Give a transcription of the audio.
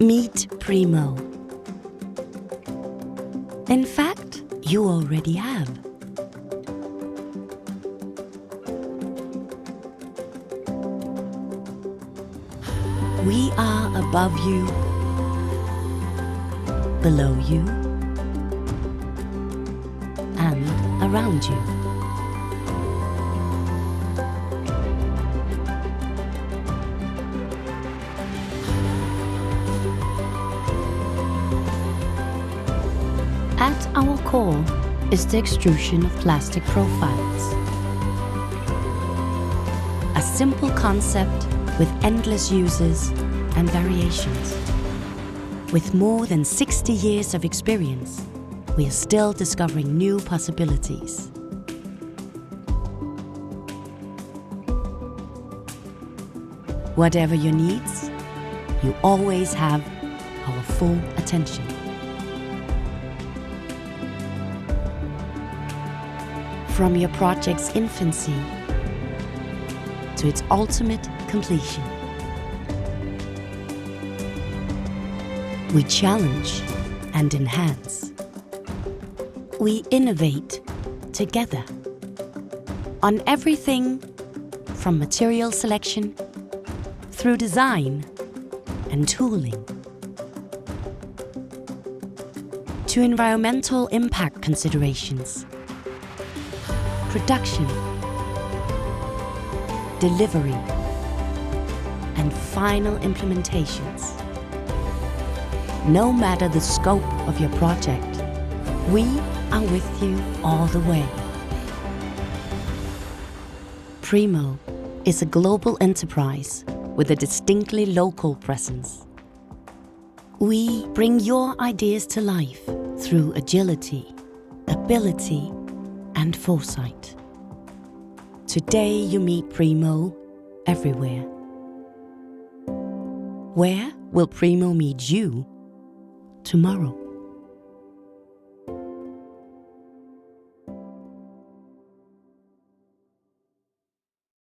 Meet Primo. In fact, you already have. We are above you, below you, and around you. At our core is the extrusion of plastic profiles. A simple concept with endless uses and variations. With more than 60 years of experience, we are still discovering new possibilities. Whatever your needs, you always have our full attention. From your project's infancy to its ultimate completion, we challenge and enhance. We innovate together on everything from material selection through design and tooling to environmental impact considerations, production, delivery, and final implementations. No matter the scope of your project, we are with you all the way. Primo is a global enterprise with a distinctly local presence. We bring your ideas to life through agility, ability, and foresight. Today you meet Primo everywhere. Where will Primo meet you tomorrow?